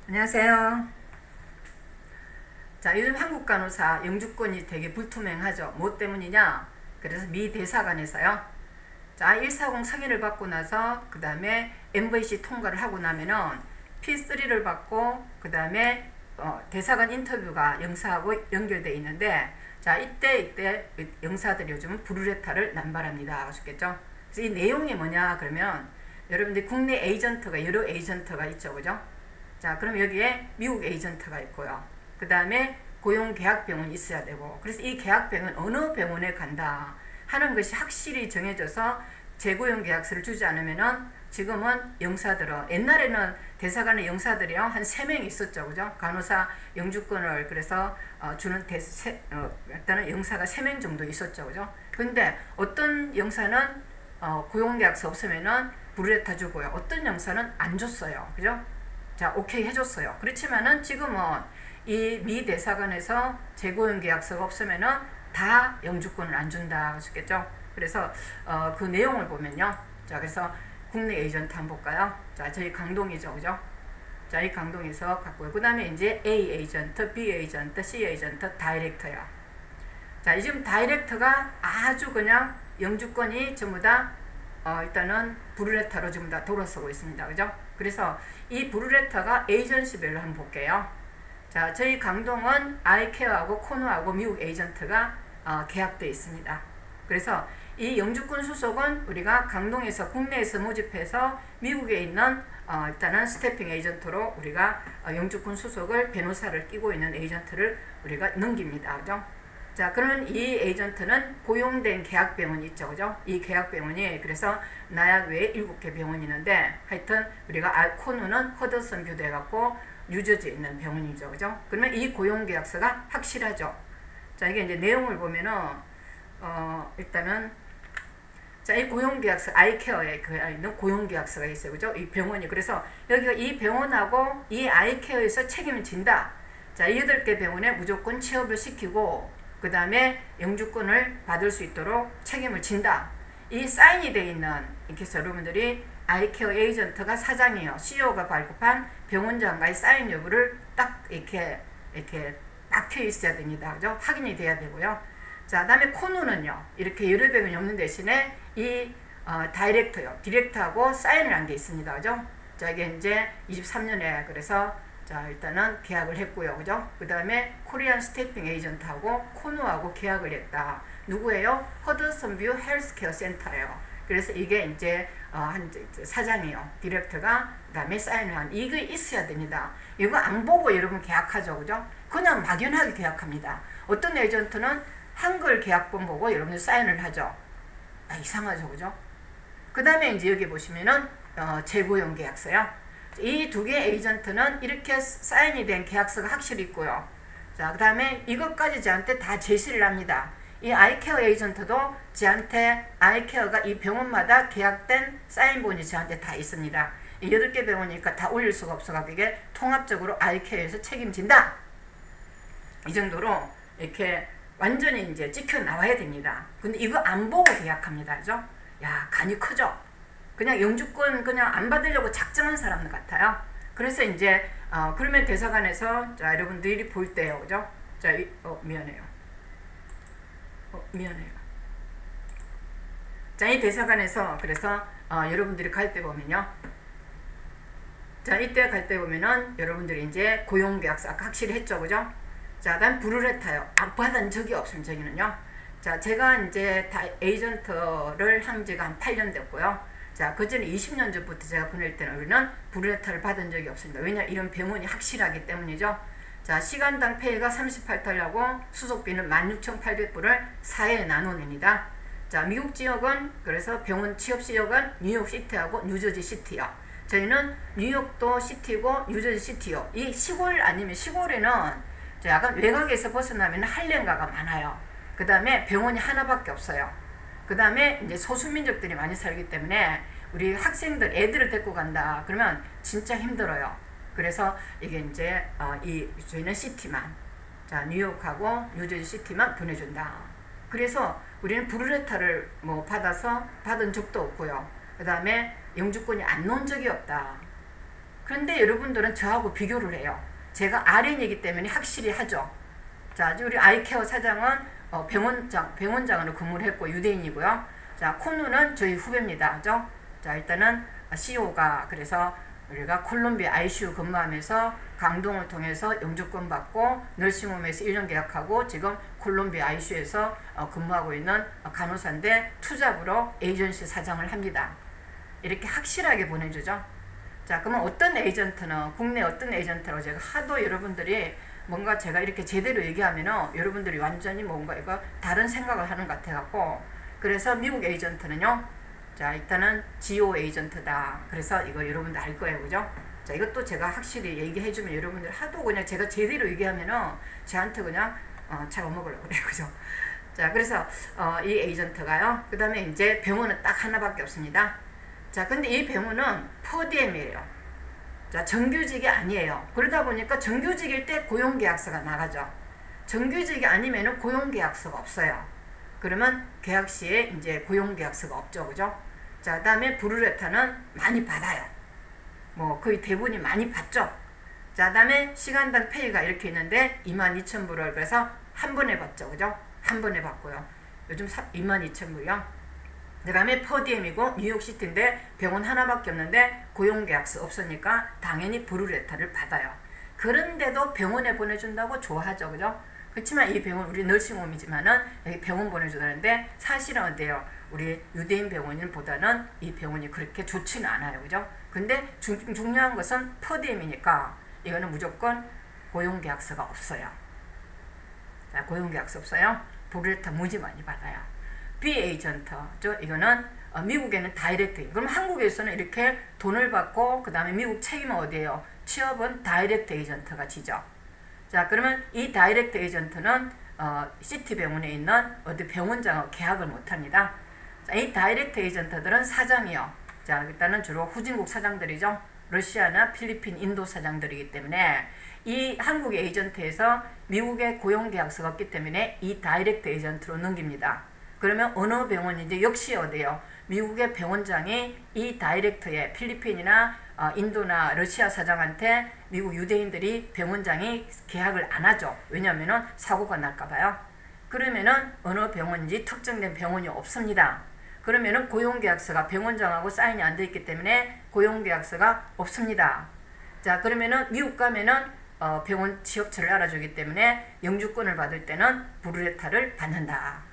안녕하세요. 자, 요즘 한국 간호사 영주권이 되게 불투명하죠. 뭐 때문이냐? 그래서 미 대사관에서요. 자, 140 승인을 받고 나서 그 다음에 MVC 통과를 하고 나면은 P3를 받고 그 다음에 대사관 인터뷰가 영사하고 연결되어 있는데, 자, 이때 영사들이 요즘은 브루레타를 남발합니다. 아셨겠죠? 그래서 이 내용이 뭐냐 그러면 여러분들 국내 에이전트가 여러 에이전트가 있죠, 그죠? 자, 그럼 여기에 미국 에이전트가 있고요. 그 다음에 고용계약병원이 있어야 되고, 그래서 이 계약병은 어느 병원에 간다 하는 것이 확실히 정해져서 재고용계약서를 주지 않으면은, 지금은 영사들은, 옛날에는 대사관의 영사들이요 한 3명 있었죠, 그죠? 간호사 영주권을 그래서 주는 일단은 영사가 3명 정도 있었죠, 그죠? 근데 어떤 영사는 고용계약서 없으면은 브루레타 주고요, 어떤 영사는 안 줬어요, 그죠? 자, 오케이 해줬어요. 그렇지만은 지금은 이 미 대사관에서 재고용 계약서가 없으면은 다 영주권을 안 준다 하셨겠죠? 그래서 그 내용을 보면요. 자, 그래서 국내 에이전트 한번 볼까요? 자, 저희 강동이죠, 그죠? 자, 이 강동에서 갖고요. 그 다음에 이제 A 에이전트, B 에이전트, C 에이전트, 다이렉터요. 자, 지금 다이렉터가 아주 그냥 영주권이 전부 다 일단은 브루레타로 지금 다 돌아서고 있습니다. 그죠? 그래서 이 브루레타가 에이전시별로 한번 볼게요. 자, 저희 강동은 아이케어하고 코노하고 미국 에이전트가 계약되어 있습니다. 그래서 이 영주권 수속은 우리가 강동에서 국내에서 모집해서 미국에 있는 일단은 스태핑 에이전트로 우리가 영주권 수속을 변호사를 끼고 있는 에이전트를 우리가 넘깁니다. 그죠? 자, 그러면 이 에이전트는 고용된 계약병원이 있죠, 그죠? 이 계약병원이 그래서 나약 외에 7개 병원이 있는데, 하여튼 우리가 코누는 허드슨 뷰대 갖고 뉴저지에 있는 병원이죠, 그죠? 그러면 이 고용계약서가 확실하죠. 자, 이게 이제 내용을 보면은 일단은 자, 이 고용계약서, 아이케어에 있는 고용계약서가 있어요, 그죠? 이 병원이. 그래서 여기가 이 병원하고 이 아이케어에서 책임을 진다. 자, 이 8개 병원에 무조건 취업을 시키고 그 다음에 영주권을 받을 수 있도록 책임을 진다. 이 사인이 되어 있는, 이렇게 해서 여러분들이 아이케어 에이전트가 사장이에요. CEO가 발급한 병원장과의 사인 여부를 딱 이렇게 박혀 있어야 됩니다. 그죠? 확인이 돼야 되고요. 자, 그 다음에 코누는요, 이렇게 여러 병원이 없는 대신에 이 다이렉터요, 디렉터하고 사인을 한 게 있습니다. 그죠? 자, 이게 이제 23년에 그래서 자, 일단은 계약을 했고요, 그죠? 그 다음에 코리안 스태핑 에이전트하고 코누하고 계약을 했다. 누구예요? 허드슨뷰 헬스케어 센터예요. 그래서 이게 이제 한 사장이요, 디렉터가 그 다음에 사인을 한, 이게 있어야 됩니다. 이거 안 보고 여러분 계약하죠, 그죠? 그냥 막연하게 계약합니다. 어떤 에이전트는 한글 계약본 보고 여러분들 사인을 하죠. 이상하죠, 그죠? 그 다음에 이제 여기 보시면은 재고용 계약서요. 이 2개 에이전트는 이렇게 사인이 된 계약서가 확실히 있고요. 자, 그 다음에 이것까지 저한테 다 제시를 합니다. 이 아이케어 에이전트도 저한테 아이케어가 이 병원마다 계약된 사인본이 저한테 다 있습니다. 이 8개 병원이니까 다 올릴 수가 없어가지고 이게 통합적으로 아이케어에서 책임진다. 이 정도로 이렇게 완전히 이제 찍혀 나와야 됩니다. 근데 이거 안 보고 계약합니다. 그죠? 야, 간이 크죠? 그냥 영주권 그냥 안 받으려고 작정한 사람 같아요. 그래서 이제 그러면 대사관에서 자, 여러분들이 볼 때요, 그죠? 자, 미안해요. 미안해요. 자, 이 대사관에서 그래서 여러분들이 갈 때 보면요. 자, 이때 갈 때 보면은 여러분들이 이제 고용계약서 아까 확실히 했죠, 그죠? 자, 난 브루레타요. 안 받은 적이 없습니다. 저기는요. 자, 제가 이제 다 에이전트를 한 지가 한 8년 됐고요. 자, 그 전에 20년 전부터 제가 보낼 때는 우리는 브루레타를 받은 적이 없습니다. 왜냐, 이런 병원이 확실하기 때문이죠. 자, 시간당 페이가 38달러고 수속비는 16,800불을 4회 나눠냅니다. 자, 미국 지역은 그래서 병원 취업 지역은 뉴욕 시티하고 뉴저지 시티요. 저희는 뉴욕도 시티고 뉴저지 시티요. 이 시골 아니면 시골에는 약간 외곽에서 벗어나면 할렘가가 많아요. 그 다음에 병원이 하나밖에 없어요. 그 다음에 이제 소수민족들이 많이 살기 때문에 우리 학생들, 애들을 데리고 간다 그러면 진짜 힘들어요. 그래서 이게 이제 저희는 시티만, 자, 뉴욕하고 뉴저지 시티만 보내준다. 그래서 우리는 브루레타를 받은 적도 없고요. 그 다음에 영주권이 안 놓은 적이 없다. 그런데 여러분들은 저하고 비교를 해요. 제가 RN이기 때문에 확실히 하죠. 자, 우리 아이케어 사장은 병원장으로 근무를 했고 유대인이고요. 자, 코누는 저희 후배입니다. 그죠? 자, 일단은 CEO가 그래서 우리가 콜롬비아 ICU 근무하면서 강동을 통해서 영주권 받고 널싱홈에서 1년 계약하고 지금 콜롬비아 ICU에서 근무하고 있는 간호사인데 투잡으로 에이전시 사장을 합니다. 이렇게 확실하게 보내주죠. 자, 그러면 어떤 에이전트는 국내 어떤 에이전트라고 제가 하도 여러분들이 뭔가 제가 이렇게 제대로 얘기하면은 여러분들이 완전히 뭔가 이거 다른 생각을 하는 것 같아갖고 그래서 미국 에이전트는요. 자, 일단은 GO 에이전트다. 그래서 이거 여러분들 알 거예요. 그죠? 자, 이것도 제가 확실히 얘기해주면 여러분들 하도 그냥 제가 제대로 얘기하면은 저한테 그냥 잡아먹으려고 그래요. 그죠? 자, 그래서 이 에이전트가요. 그 다음에 이제 병원은 딱 하나밖에 없습니다. 자, 근데 이 병원은 퍼디엠이에요. 자, 정규직이 아니에요. 그러다 보니까 정규직일 때 고용계약서가 나가죠. 정규직이 아니면은 고용계약서가 없어요. 그러면 계약 시에 이제 고용계약서가 없죠. 그죠? 자, 그 다음에 브루레타는 많이 받아요. 뭐 거의 대부분이 많이 받죠. 자, 그 다음에 시간당 페이가 이렇게 있는데 22,000불을 그래서 한 번에 받죠. 그죠? 한 번에 받고요. 요즘 22,000불이요. 그 다음에 퍼디엠이고 뉴욕시티인데 병원 하나밖에 없는데 고용계약서 없으니까 당연히 브루레타를 받아요. 그런데도 병원에 보내준다고 좋아하죠. 그죠? 그렇지만 이 병원 우리 널싱홈이지만은 여기 병원 보내주다는데 사실은 어때요? 우리 유대인 병원보다는 이 병원이 그렇게 좋지는 않아요. 그죠? 근데 중요한 것은 퍼디엠이니까 이거는 무조건 고용계약서가 없어요. 자, 고용계약서 없어요. 브루레타 무지 많이 받아요. 비에이전트죠. 이거는 미국에는 다이렉트. 그럼 한국에서는 이렇게 돈을 받고 그 다음에 미국 책임은 어디예요? 취업은 다이렉트 에이전트가 지죠. 자, 그러면 이 다이렉트 에이전트는 시티 병원에 있는 어디 병원장하고 계약을 못합니다. 자, 이 다이렉트 에이전트들은 사장이요. 자, 일단은 주로 후진국 사장들이죠. 러시아나 필리핀, 인도 사장들이기 때문에 이 한국 에이전트에서 미국의 고용계약서가 없기 때문에 이 다이렉트 에이전트로 넘깁니다. 그러면 어느 병원인지 역시 어디요? 미국의 병원장이 이 다이렉트에 필리핀이나 인도나 러시아 사장한테 미국 유대인들이 병원장이 계약을 안 하죠. 왜냐하면 사고가 날까봐요. 그러면은 어느 병원인지 특정된 병원이 없습니다. 그러면은 고용계약서가 병원장하고 사인이 안 돼 있기 때문에 고용계약서가 없습니다. 자, 그러면은 미국 가면은 병원 취업처를 알아주기 때문에 영주권을 받을 때는 브루레타를 받는다.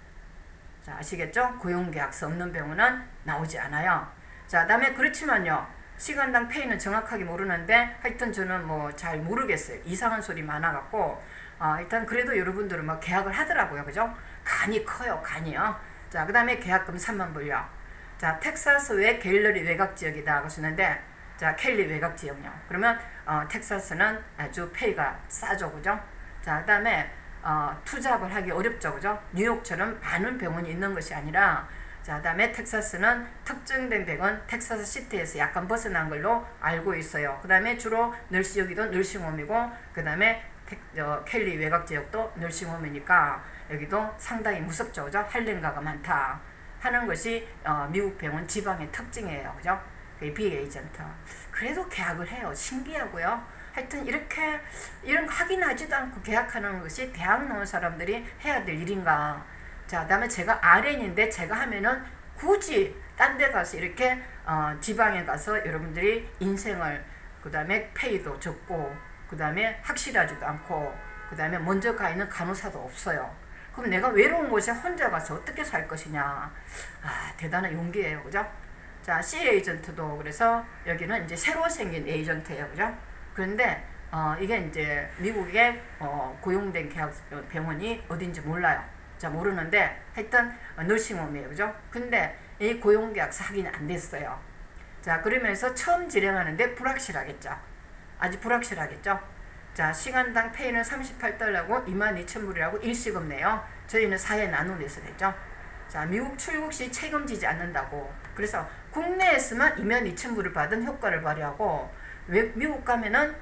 자, 아시겠죠? 고용계약서 없는 병원은 나오지 않아요. 자, 다음에 그렇지만요. 시간당 페이는 정확하게 모르는데 하여튼 저는 뭐 잘 모르겠어요. 이상한 소리 많아갖고 일단 그래도 여러분들은 막 계약을 하더라고요. 그죠? 간이 커요. 간이요. 자, 그 다음에 계약금 3만불요. 자, 텍사스의 갤러리 외곽지역이다 하시는데 자, 켈리 외곽지역요. 그러면 텍사스는 아주 페이가 싸죠. 그죠? 자, 그 다음에 투잡을 하기 어렵죠. 그죠? 뉴욕처럼 많은 병원이 있는 것이 아니라 자, 그 다음에 텍사스는 특정된 병원 텍사스 시티에서 약간 벗어난 걸로 알고 있어요. 그 다음에 주로 여기도 널싱홈이고 그 다음에 켈리 외곽지역도 널싱홈이니까 여기도 상당히 무섭죠. 그죠? 할렘가가 많다 하는 것이 미국 병원 지방의 특징이에요. 그죠? 비에이전트. 그래도 계약을 해요. 신기하고요. 하여튼 이렇게 이런 거 확인하지도 않고 계약하는 것이 대학 나온 사람들이 해야 될 일인가. 자, 그다음에 제가 RN인데 제가 하면은 굳이 딴 데 가서 이렇게 지방에 가서 여러분들이 인생을 그 다음에 페이도 적고 그 다음에 확실하지도 않고 그 다음에 먼저 가 있는 간호사도 없어요. 그럼 내가 외로운 곳에 혼자 가서 어떻게 살 것이냐. 대단한 용기예요. 그죠? 자, C 에이전트도 그래서 여기는 이제 새로 생긴 에이전트예요. 그죠? 그런데 이게 이제 미국에 고용된 계약 병원이 어딘지 몰라요. 자, 모르는데 하여튼 널싱홈이에요. 그죠? 근데 이 고용계약서 확인이 안 됐어요. 자, 그러면서 처음 진행하는데 불확실하겠죠. 아주 불확실하겠죠. 자, 시간당 페이는 $38고 22,000불이라고 일시금 내요. 저희는 4회 나누면서 되죠. 자, 미국 출국 시 책임지지 않는다고. 그래서 국내에서만 22,000불을 받은 효과를 발휘하고 미국 가면은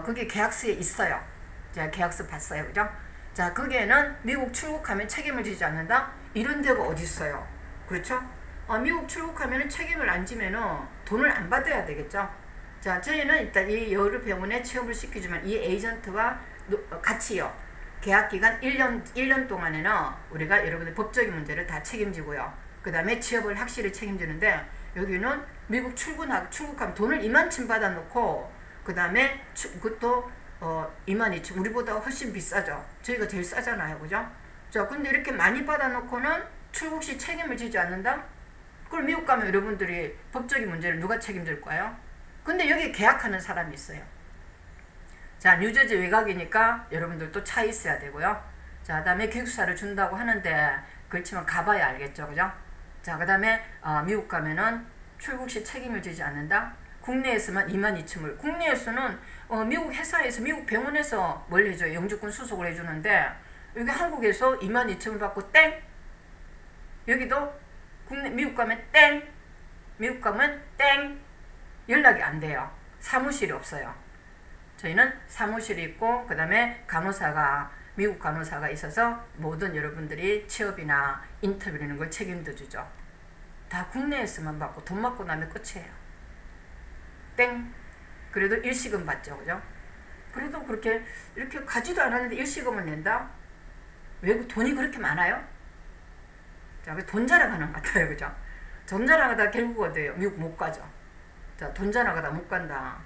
그게 계약서에 있어요. 제가 계약서 봤어요. 그죠? 자, 거기에는 미국 출국하면 책임을 지지 않는다? 이런 데가 어디 있어요? 그렇죠? 미국 출국하면 책임을 안 지면은 돈을 안 받아야 되겠죠? 자, 자, 저희는 일단 이 여러 병원에 취업을 시키지만 이 에이전트와 같이요. 계약 기간 1년 동안에는 우리가 여러분들 법적인 문제를 다 책임지고요. 그 다음에 취업을 확실히 책임지는데 여기는 미국 출국하면 돈을 2만치 받아놓고 그 다음에 그것도 22,000 우리보다 훨씬 비싸죠. 저희가 제일 싸잖아요. 그죠? 자, 근데 이렇게 많이 받아놓고는 출국 시 책임을 지지 않는다? 그럼 미국 가면 여러분들이 법적인 문제를 누가 책임질 거예요? 근데 여기 계약하는 사람이 있어요. 자, 뉴저지 외곽이니까 여러분들도 차 있어야 되고요. 자, 그 다음에 기숙사를 준다고 하는데 그렇지만 가봐야 알겠죠. 그죠? 자, 그 다음에 미국 가면은 출국 시 책임을 지지 않는다? 국내에서만 22,000불. 국내에서는 미국 회사에서 미국 병원에서 뭘 해줘요? 영주권 수속을 해주는데 여기 한국에서 22,000불 받고 땡! 여기도 미국 가면 땡! 미국 가면 땡! 연락이 안 돼요. 사무실이 없어요. 저희는 사무실이 있고 그 다음에 간호사가 미국 간호사가 있어서 모든 여러분들이 취업이나 인터뷰 이런 걸 책임져 주죠. 다 국내에서만 받고 돈 받고 나면 끝이에요. 땡! 그래도 일시금 받죠. 그죠? 그래도 그렇게 이렇게 가지도 않았는데 일시금을 낸다? 왜 돈이 그렇게 많아요? 자, 돈 자랑하는 것 같아요. 그죠? 돈 자랑하다 결국 어때요? 미국 못 가죠. 자, 돈 자랑하다 못 간다.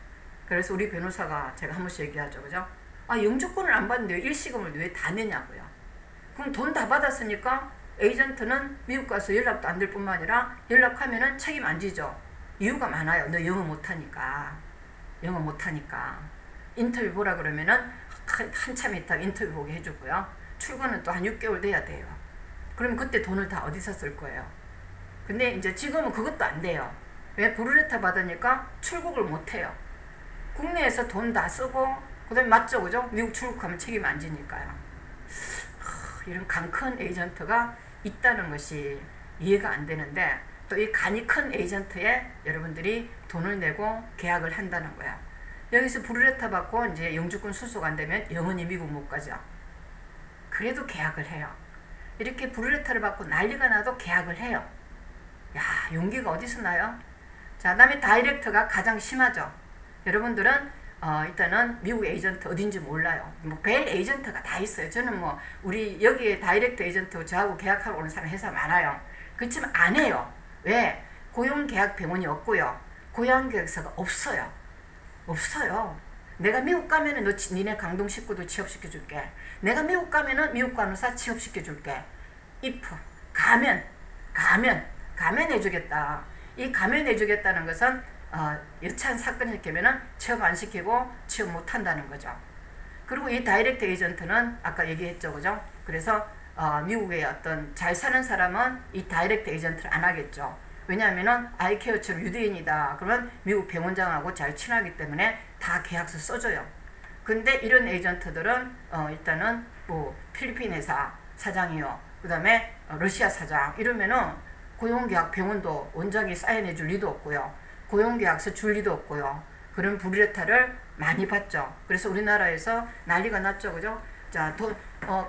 그래서 우리 변호사가 제가 한 번씩 얘기하죠. 그죠? 영주권을 안 받는데 일시금을 왜 다 내냐고요. 그럼 돈 다 받았으니까 에이전트는 미국 가서 연락도 안 될 뿐만 아니라 연락하면은 책임 안 지죠. 이유가 많아요. 너 영어 못하니까. 영어 못하니까. 인터뷰 보라 그러면은 한참 있다가 인터뷰 보게 해주고요. 출근은 또 한 6개월 돼야 돼요. 그럼 그때 돈을 다 어디서 쓸 거예요? 근데 이제 지금은 그것도 안 돼요. 왜? 브루레타 받으니까 출국을 못 해요. 국내에서 돈 다 쓰고 그 다음에 맞죠? 그죠? 미국 출국하면 책임 안 지니까요. 이런 간 큰 에이전트가 있다는 것이 이해가 안 되는데 또 이 간이 큰 에이전트에 여러분들이 돈을 내고 계약을 한다는 거야. 여기서 브루레타 받고 이제 영주권 수속 안 되면 영원히 미국 못 가죠. 그래도 계약을 해요. 이렇게 브루레타를 받고 난리가 나도 계약을 해요. 야, 용기가 어디서 나요? 자, 그 다음에 다이렉트가 가장 심하죠. 여러분들은 일단은 미국 에이전트 어딘지 몰라요. 뭐 벨 에이전트가 다 있어요. 저는 뭐 우리 여기에 다이렉트 에이전트 저하고 계약하고 오는 사람 회사 많아요. 그렇지만 안 해요. 왜? 고용계약 병원이 없고요. 고용계약서가 없어요. 없어요. 내가 미국 가면은 니네 강동 식구도 취업시켜줄게. 내가 미국 가면은 미국 간호사 취업시켜줄게. if 가면 해주겠다. 이 가면 해주겠다는 것은 여차한 사건이 일으키면은 취업 안 시키고 취업 못 한다는 거죠. 그리고 이 다이렉트 에이전트는 아까 얘기했죠. 그죠? 그래서 미국의 어떤 잘 사는 사람은 이 다이렉트 에이전트를 안 하겠죠. 왜냐하면은 아이케어처럼 유대인이다. 그러면 미국 병원장하고 잘 친하기 때문에 다 계약서 써줘요. 근데 이런 에이전트들은 일단은 뭐 필리핀 회사 사장이요. 그 다음에 러시아 사장 이러면은 고용계약 병원도 원장이 사인해 줄 리도 없고요. 고용계약서 줄 리도 없고요. 그런 브루레타를 많이 받죠. 그래서 우리나라에서 난리가 났죠. 그죠? 자,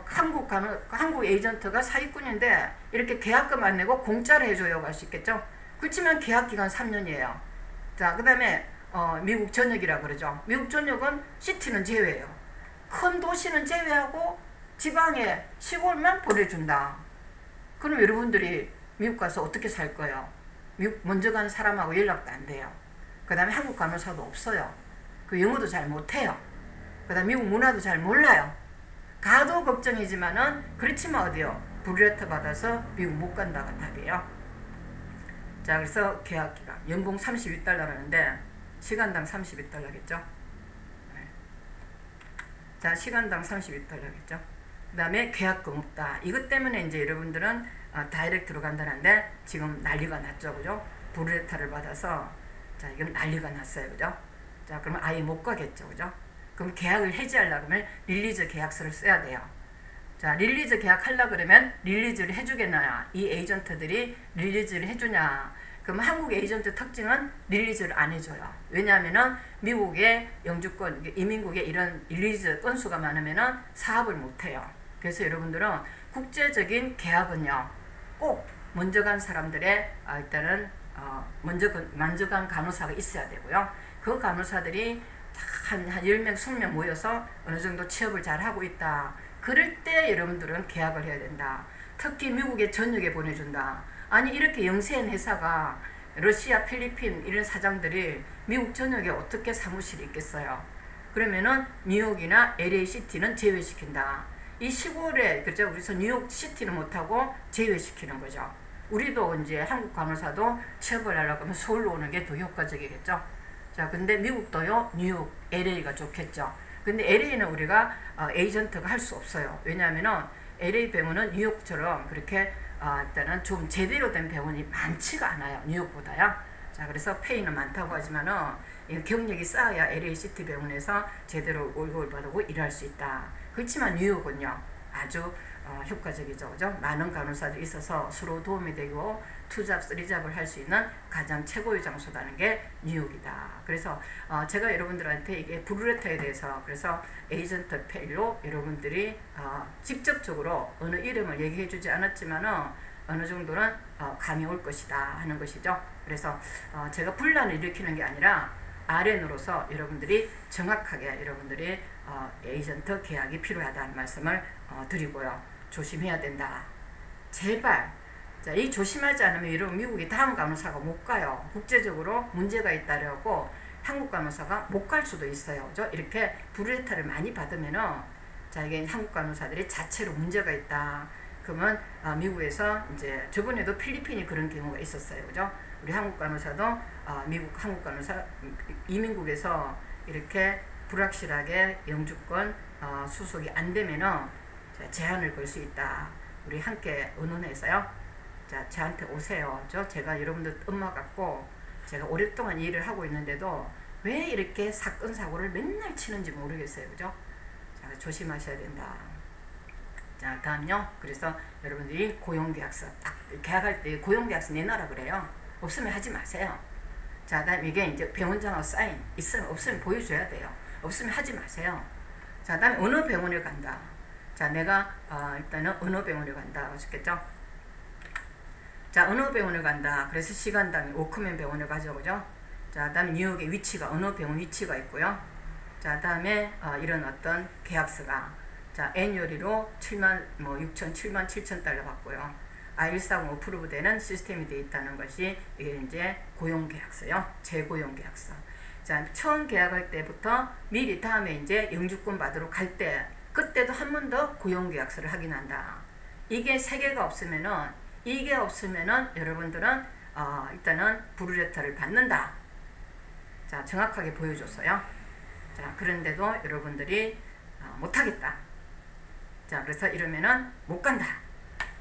한국 에이전트가 사기꾼인데 이렇게 계약금 안 내고 공짜로 해줘요. 할 수 있겠죠? 그렇지만 계약기간 3년이에요. 자, 그 다음에 미국 전역이라 그러죠. 미국 전역은 시티는 제외예요. 큰 도시는 제외하고 지방에 시골만 보내준다. 그럼 여러분들이 미국 가서 어떻게 살 거예요? 미국 먼저 간 사람하고 연락도 안 돼요. 그 다음에 한국 간호사도 없어요. 그 영어도 잘 못해요. 그 다음에 미국 문화도 잘 몰라요. 가도 걱정이지만은 그렇지만 어디요? 브루레타 받아서 미국 못 간다가 답이에요. 자, 그래서 계약기간 연봉 32달러라는데 시간당 32달러겠죠. 자, 시간당 32달러겠죠. 그 다음에 계약금 없다. 이것 때문에 이제 여러분들은 다이렉트로 간다는데 지금 난리가 났죠. 그죠? 브루레타를 받아서 자, 이건 난리가 났어요. 그죠? 자, 그러면 아예 못 가겠죠. 그죠? 그럼 계약을 해지하려고 하면 릴리즈 계약서를 써야 돼요. 자, 릴리즈 계약하려고 그러면 릴리즈를 해주겠나요? 이 에이전트들이 릴리즈를 해주냐? 그럼 한국 에이전트 특징은 릴리즈를 안 해줘요. 왜냐하면은 미국의 영주권, 이민국에 이런 릴리즈 건수가 많으면은 사업을 못 해요. 그래서 여러분들은 국제적인 계약은요, 꼭 먼저 간 사람들의 일단은 먼저 간 간호사가 있어야 되고요. 그 간호사들이 한 10명, 20명 모여서 어느 정도 취업을 잘 하고 있다. 그럴 때 여러분들은 계약을 해야 된다. 특히 미국에 전역에 보내준다. 아니 이렇게 영세한 회사가 러시아, 필리핀 이런 사장들이 미국 전역에 어떻게 사무실이 있겠어요. 그러면은 뉴욕이나 LA시티는 제외시킨다. 이 시골에 그죠? 그래서 뉴욕 시티는 못하고 제외시키는 거죠. 우리도 이제 한국 간호사도 취업을 하려고 하면 서울로 오는 게 더 효과적이겠죠. 자, 근데 미국도요, 뉴욕, LA가 좋겠죠. 근데 LA는 우리가 에이전트가 할 수 없어요. 왜냐하면은 LA 병원은 뉴욕처럼 그렇게 일단은 좀 제대로 된 병원이 많지가 않아요. 뉴욕보다요. 자, 그래서 페이는 많다고 하지만은 경력이 쌓아야 LA시티 병원에서 제대로 월급을 받고 일할 수 있다. 그렇지만 뉴욕은요, 아주 효과적이죠. 그죠? 많은 간호사들이 있어서 서로 도움이 되고 투잡, 쓰리잡을 할 수 있는 가장 최고의 장소라는 게 뉴욕이다. 그래서 제가 여러분들한테 이게 브루레타에 대해서 그래서 에이전트 페이로 여러분들이 직접적으로 어느 이름을 얘기해 주지 않았지만은 어느 정도는 감이 올 것이다 하는 것이죠. 그래서 제가 분란을 일으키는 게 아니라 RN으로서 여러분들이 정확하게 여러분들이 에이전트 계약이 필요하다는 말씀을 드리고요. 조심해야 된다. 제발. 자, 이 조심하지 않으면 여러분 미국에 다음 간호사가 못 가요. 국제적으로 문제가 있다라고 한국 간호사가 못 갈 수도 있어요. 그죠? 이렇게 브루레타를 많이 받으면은 자, 이게 한국 간호사들이 자체로 문제가 있다. 그러면 미국에서 이제 저번에도 필리핀이 그런 경우가 있었어요. 그죠? 우리 한국 간호사도 미국 한국 간호사 이민국에서 이렇게 불확실하게 영주권 수속이 안 되면은 제한을 걸 수 있다. 우리 함께 의논해서요. 자, 저한테 오세요. 제가 여러분들 엄마 같고 제가 오랫동안 일을 하고 있는데도 왜 이렇게 사건 사고를 맨날 치는지 모르겠어요. 그죠? 자, 조심하셔야 된다. 자, 다음요. 그래서 여러분들이 고용계약서 딱 계약할 때 고용계약서 내놔라 그래요. 없으면 하지 마세요. 자, 다음 이게 이제 병원장하고 사인 있으면 없으면 보여줘야 돼요. 없으면 하지 마세요. 자, 다음에 어느 병원에 간다. 자, 내가 일단은 어느 병원에 간다 하셨겠죠? 자, 어느 병원에 간다. 그래서 시간당에 오크맨 병원에 가죠, 그죠? 자, 다음에 뉴욕의 위치가 어느 병원 위치가 있고요. 자, 다음에 이런 어떤 계약서가 자, 애뉴얼리로 7만 7천 달러 받고요. I-140 어프로브 되는 시스템이 되어 있다는 것이 이게 이제 고용계약서요. 재고용계약서. 자, 처음 계약할 때부터 미리 다음에 이제 영주권 받으러 갈 때 그때도 한 번 더 고용계약서를 확인한다. 이게 3개가 없으면은 이게 없으면은 여러분들은 일단은 브루레타를 받는다. 자, 정확하게 보여줬어요. 자, 그런데도 여러분들이 못하겠다. 자, 그래서 이러면은 못 간다.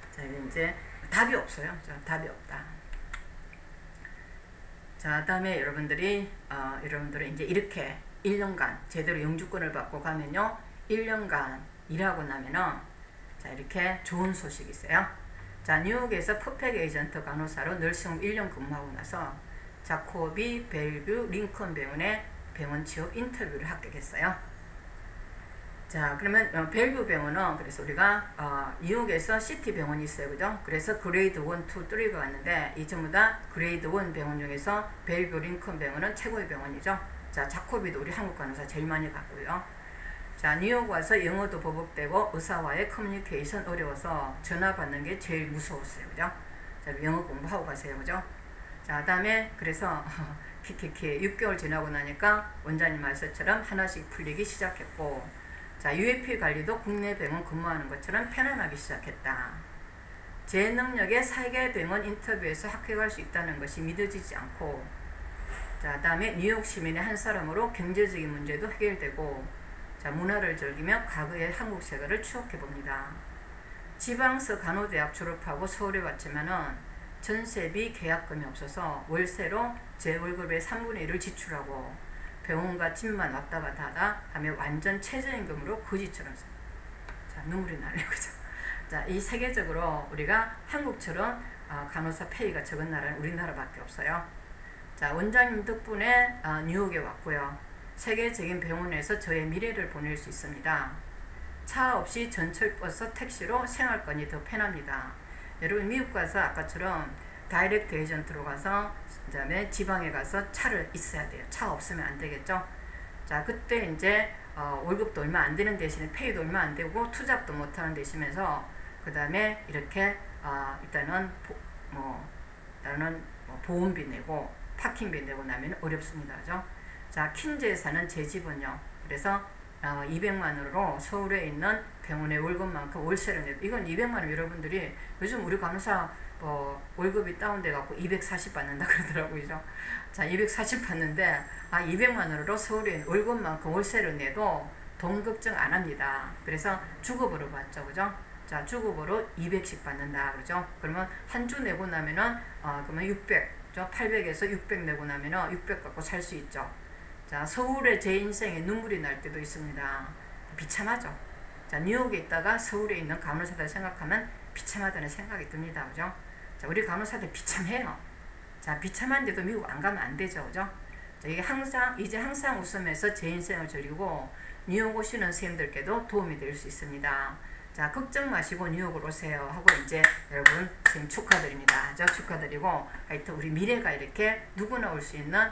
자, 이제 답이 없어요. 자, 답이 없다. 자, 다음에 여러분들이 여러분들은 이제 이렇게 1년간 제대로 영주권을 받고 가면요, 1년간 일하고 나면은 자, 이렇게 좋은 소식이 있어요. 자, 뉴욕에서 퍼펙트 에이전트 간호사로 널싱홈 1년 근무하고 나서 자코비 벨뷰 링컨 병원에 병원 취업 인터뷰를 합격했어요. 자, 그러면 벨뷰 병원은 그래서 우리가 뉴욕에서 시티 병원이 있어요. 그죠? 그래서 그레이드 1, 2, 3가 왔는데 이 전부 다 그레이드 1 병원 중에서 벨뷰 링컨 병원은 최고의 병원이죠. 자, 자코비도 우리 한국 간호사 제일 많이 갔고요. 자, 뉴욕 와서 영어도 버벅대고 의사와의 커뮤니케이션 어려워서 전화 받는 게 제일 무서웠어요. 그죠? 자, 영어 공부하고 가세요. 그죠? 자, 다음에 그래서 키키키 6개월 지나고 나니까 원장님 말씀처럼 하나씩 풀리기 시작했고, 자, UAP 관리도 국내 병원 근무하는 것처럼 편안하기 시작했다. 제 능력에 세계 병원 인터뷰에서 합격할 수 있다는 것이 믿어지지 않고, 자, 다음에 뉴욕 시민의 한 사람으로 경제적인 문제도 해결되고, 자, 문화를 즐기며 과거의 한국 생활을 추억해 봅니다. 지방서 간호대학 졸업하고 서울에 왔지만은 전세비 계약금이 없어서 월세로 제 월급의 3분의 1을 지출하고 병원과 집만 왔다 갔다 하다 하며 완전 최저임금으로 거지처럼. 자, 눈물이 나네요. 그죠? 자, 이 세계적으로 우리가 한국처럼 간호사 페이가 적은 나라는 우리나라밖에 없어요. 자, 원장님 덕분에 뉴욕에 왔고요. 세계적인 병원에서 저의 미래를 보낼 수 있습니다. 차 없이 전철버스 택시로 생활권이 더 편합니다. 여러분 미국 가서 아까처럼 다이렉트 에이전트로 가서 그다음에 지방에 가서 차를 있어야 돼요. 차 없으면 안 되겠죠. 자, 그때 이제 월급도 얼마 안 되는 대신에 페이도 얼마 안 되고 투잡도 못 하는 대신에서 그다음에 이렇게 일단은 보험비 내고 파킹비 내고 나면 어렵습니다. 그죠? 자, 킨즈에서는 제 집은요. 그래서 200만 원으로 서울에 있는 병원의 월급만큼 월세를 내도, 이건 200만 원, 여러분들이 요즘 우리 간호사 월급이 다운돼 갖고 240 받는다 그러더라고요. 그죠? 자, 240 받는데 200만 원으로 서울에 있는 월급만큼 월세를 내도 돈 걱정 안 합니다. 그래서 주급으로 받죠. 그죠? 자, 주급으로 200씩 받는다. 그죠? 그러면 한 주 내고 나면은 그러면 600, 800에서 600 내고 나면은 600 갖고 살 수 있죠. 자, 서울에 제 인생에 눈물이 날 때도 있습니다. 비참하죠. 자, 뉴욕에 있다가 서울에 있는 간호사들 생각하면 비참하다는 생각이 듭니다. 그죠? 자, 우리 간호사들 비참해요. 자, 비참한데도 미국 안 가면 안 되죠. 그죠? 자, 이게 항상 웃으면서 제 인생을 즐기고 뉴욕 오시는 선생님들께도 도움이 될 수 있습니다. 자, 걱정 마시고 뉴욕으로 오세요 하고 이제 여러분 선생님 축하드립니다. 저 축하드리고 하여튼 우리 미래가 이렇게 누구나 올 수 있는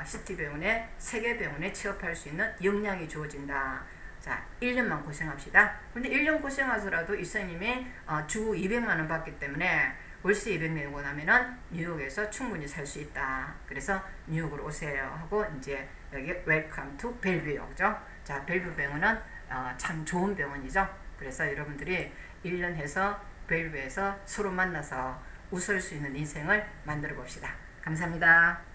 시티병원에 세계병원에 취업할 수 있는 역량이 주어진다. 자, 1년만 고생합시다. 근데 1년 고생하더라도 이 선생님이 주 200만 원 받기 때문에 월세 200 내고 나면은 뉴욕에서 충분히 살 수 있다. 그래서 뉴욕으로 오세요 하고 이제 여기 웰컴 투 벨뷰. 그죠? 자, 벨뷰 병원은 참 좋은 병원이죠. 그래서 여러분들이 1년 해서 벨뷰에서 서로 만나서 웃을 수 있는 인생을 만들어 봅시다. 감사합니다.